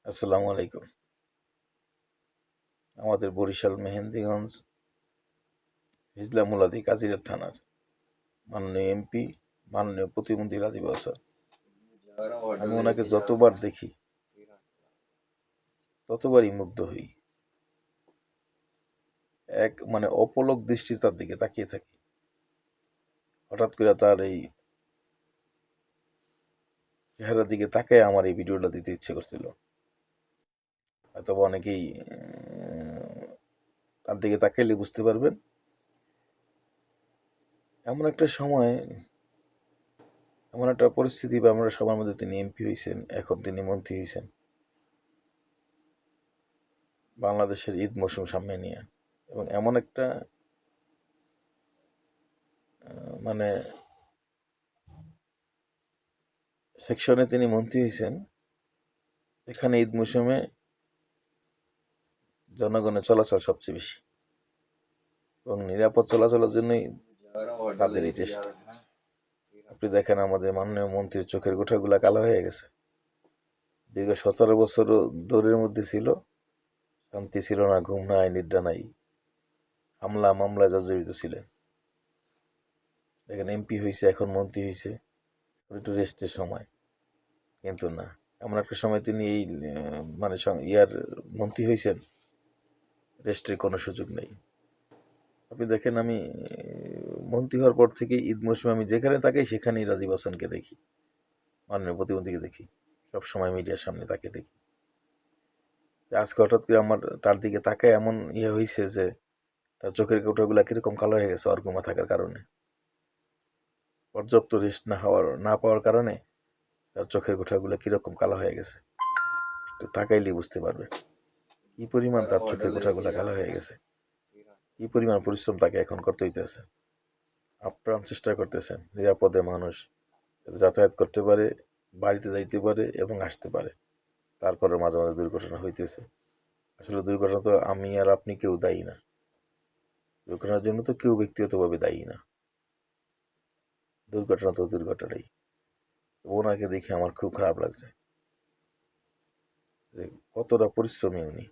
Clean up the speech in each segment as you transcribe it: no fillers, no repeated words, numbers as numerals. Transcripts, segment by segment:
আসসালামু আলাইকুম। আমাদের বরিশাল মেহেন্দিগঞ্জ হিজলা মুলাদি কাজিরার থানার মাননীয় এমপি, মাননীয় প্রতিমন্ত্রী রাজীব আহসান। আমি ওনাকে যতবার দেখি ততবারই মুগ্ধ হই। অপলক দৃষ্টি তার দিকে তাকিয়ে থাকি। হঠাৎ করে তার এই চেহারার দিকে তাকায় আমার এই ভিডিওটা দিতে ইচ্ছে করছিল। হয়তো অনেকেই তার দিকে তাকাইলে বুঝতে পারবেন। এমন একটা সময়, এমন একটা পরিস্থিতি বা আমরা সবার মধ্যে তিনি এমপি হয়েছেন, এখন তিনি মন্ত্রী হয়েছেন বাংলাদেশের ঈদ মৌসুম সামনে নিয়ে, এবং এমন একটা মানে সেকশনে তিনি মন্ত্রী হয়েছেন এখানে ঈদ মৌসুমে জনগণের চলাচল সবচেয়ে বেশি, এবং নিরাপদ চলাচলের জন্যই তাদের এই চেষ্টা। আপনি দেখেন আমাদের মাননীয় মন্ত্রীর চোখের গোঠাগুলা কালো হয়ে গেছে। দীর্ঘ 17 বছর দৌড়ের মধ্যে ছিল, শান্তি ছিল না, ঘুম নাই, নিদ্রা নাই, হামলা মামলায় জর্জরিত ছিলেন। দেখেন এমপি হয়েছে, এখন মন্ত্রী হয়েছে, একটু রেস্টের সময়, কিন্তু না, এমন একটা সময় তিনি এই ইয়ার মন্ত্রী হয়েছেন, রেস্টের কোনো সুযোগ নেই। আপনি দেখেন আমি মন্ত্রী হওয়ার পর থেকে ঈদ মৌসুমে আমি যেখানে তাকাই সেখানেই রাজীব হাসানকে দেখি, মাননীয় প্রতিমন্ত্রীকে দেখি, সবসময় মিডিয়ার সামনে তাকে দেখি। আজকে হঠাৎ করে আমার তার দিকে তাকায় এমন হয়েছে যে তার চোখের কোঠাগুলা কিরকম কালো হয়ে গেছে অর্গুমা থাকার কারণে, পর্যাপ্ত রেস্ট না পাওয়ার কারণে তার চোখের কোঠাগুলো কিরকম কালো হয়ে গেছে। তো তাকাইলেই বুঝতে পারবে কি পরিমাণ তার চোখের কোঠাগুলো কালো হয়ে গেছে, কি পরিমাণ পরিশ্রম তাকে এখন করতে হইতেছে। আপ্রাণ চেষ্টা করতেছেন নিরাপদে মানুষ যাতায়াত করতে পারে, বাড়িতে যাইতে পারে এবং আসতে পারে। তারপরে মাঝে মাঝে দুর্ঘটনা হইতেছে। আসলে দুর্ঘটনা তো আমি আর আপনি কেউ দায়ী না, দুর্ঘটনার জন্য তো কেউ ব্যক্তিগতভাবে দায়ী না, দুর্ঘটনা তো দুর্ঘটনাই। ওনাকে দেখে আমার খুব খারাপ লাগছে যে কতটা পরিশ্রমী উনি।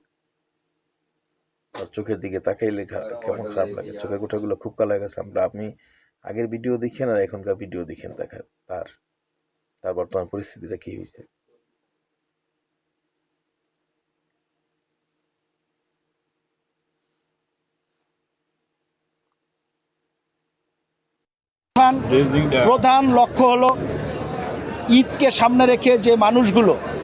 আর চোখের দিকে তাকাইলে কেমন খারাপ লাগে, চোখের কোঠাগুলো খুব কালো হয়ে গেছে। আপনি আগের ভিডিও দেখেন আর এখনকার ভিডিও দেখেন, দেখেন তার বর্তমান পরিস্থিতিটা কি হয়েছে। প্রধান লক্ষ্য হলো ঈদকে সামনে রেখে যে মানুষগুলো